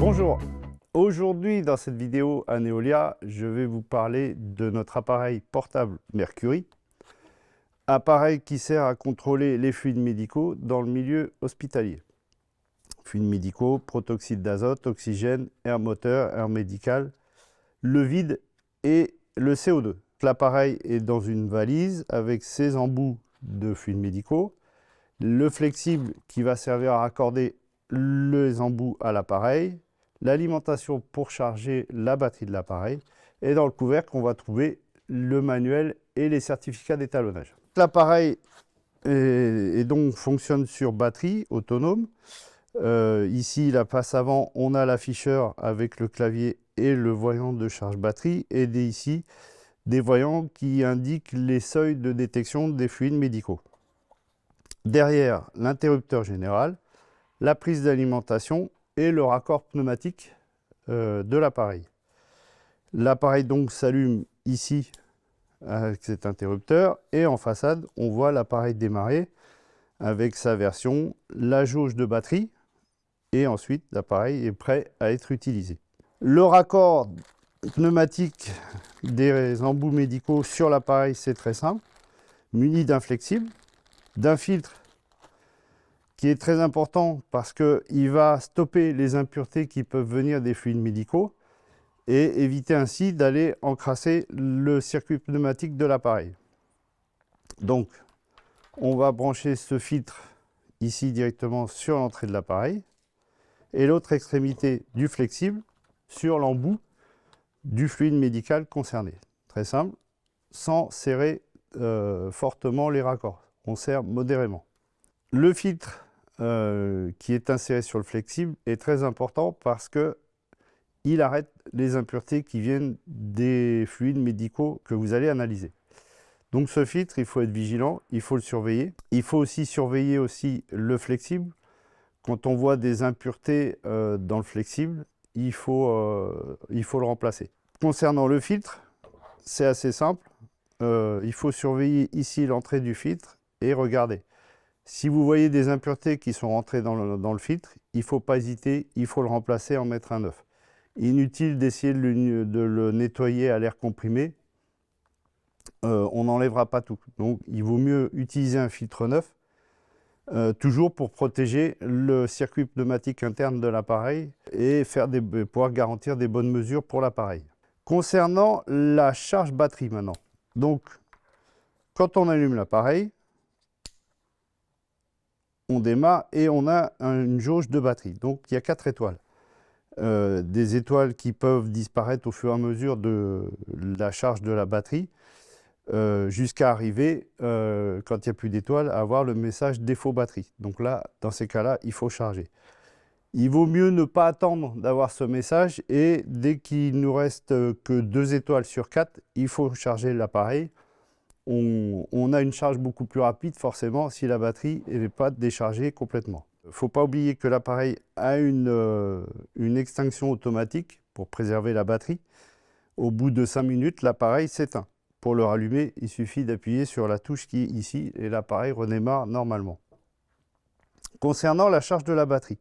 Bonjour, aujourd'hui dans cette vidéo à Neolia, je vais vous parler de notre appareil portable Mercury, appareil qui sert à contrôler les fluides médicaux dans le milieu hospitalier. Fluides médicaux, protoxyde d'azote, oxygène, air moteur, air médical, le vide et le CO2. L'appareil est dans une valise avec ses embouts de fluides médicaux, le flexible qui va servir à raccorder les embouts à l'appareil, l'alimentation pour charger la batterie de l'appareil, et dans le couvercle, on va trouver le manuel et les certificats d'étalonnage. L'appareil donc fonctionne sur batterie autonome. Ici, la face avant, on a l'afficheur avec le clavier et le voyant de charge batterie, et ici, des voyants qui indiquent les seuils de détection des fluides médicaux. Derrière, l'interrupteur général, la prise d'alimentation et le raccord pneumatique de l'appareil. L'appareil donc s'allume ici avec cet interrupteur, et en façade, on voit l'appareil démarrer avec sa version, la jauge de batterie, et ensuite l'appareil est prêt à être utilisé. Le raccord pneumatique des embouts médicaux sur l'appareil, c'est très simple, muni d'un flexible, d'un filtre qui est très important parce qu'il va stopper les impuretés qui peuvent venir des fluides médicaux et éviter ainsi d'aller encrasser le circuit pneumatique de l'appareil. Donc, on va brancher ce filtre ici directement sur l'entrée de l'appareil et l'autre extrémité du flexible sur l'embout du fluide médical concerné. Très simple, sans serrer fortement les raccords. On serre modérément. Le filtre qui est inséré sur le flexible est très important parce qu'il arrête les impuretés qui viennent des fluides médicaux que vous allez analyser. Donc ce filtre, il faut être vigilant, il faut le surveiller. Il faut aussi surveiller le flexible. Quand on voit des impuretés dans le flexible, il faut le remplacer. Concernant le filtre, c'est assez simple. Il faut surveiller ici l'entrée du filtre et regarder. Si vous voyez des impuretés qui sont rentrées dans le filtre, il ne faut pas hésiter, il faut le remplacer et en mettre un neuf. Inutile d'essayer de le nettoyer à l'air comprimé, on n'enlèvera pas tout. Donc il vaut mieux utiliser un filtre neuf, toujours pour protéger le circuit pneumatique interne de l'appareil et pouvoir garantir des bonnes mesures pour l'appareil. Concernant la charge batterie maintenant, donc quand on allume l'appareil, on démarre et on a une jauge de batterie. Donc il y a 4 étoiles. Des étoiles qui peuvent disparaître au fur et à mesure de la charge de la batterie, jusqu'à arriver, quand il n'y a plus d'étoiles, à avoir le message défaut batterie. Donc là, dans ces cas-là, il faut charger. Il vaut mieux ne pas attendre d'avoir ce message, et dès qu'il ne nous reste que 2 étoiles sur 4, il faut charger l'appareil. On a une charge beaucoup plus rapide forcément si la batterie n'est pas déchargée complètement. Il ne faut pas oublier que l'appareil a une extinction automatique pour préserver la batterie. Au bout de 5 minutes, l'appareil s'éteint. Pour le rallumer, il suffit d'appuyer sur la touche qui est ici et l'appareil redémarre normalement. Concernant la charge de la batterie,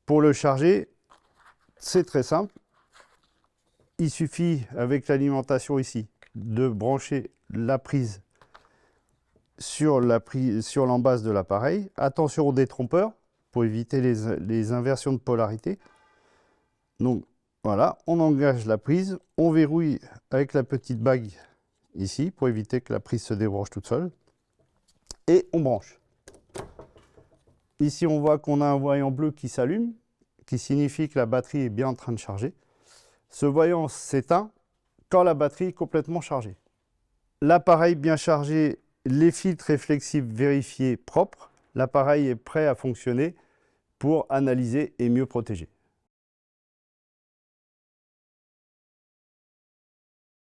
pour le charger, c'est très simple. Il suffit, avec l'alimentation ici, de brancher la prise sur l'embase de l'appareil. Attention au détrompeur pour éviter les inversions de polarité. Donc voilà, on engage la prise, on verrouille avec la petite bague ici pour éviter que la prise se débranche toute seule, et on branche. Ici on voit qu'on a un voyant bleu qui s'allume, qui signifie que la batterie est bien en train de charger. Ce voyant s'éteint quand la batterie est complètement chargée. L'appareil bien chargé, les filtres et flexibles vérifiés propres, l'appareil est prêt à fonctionner pour analyser et mieux protéger.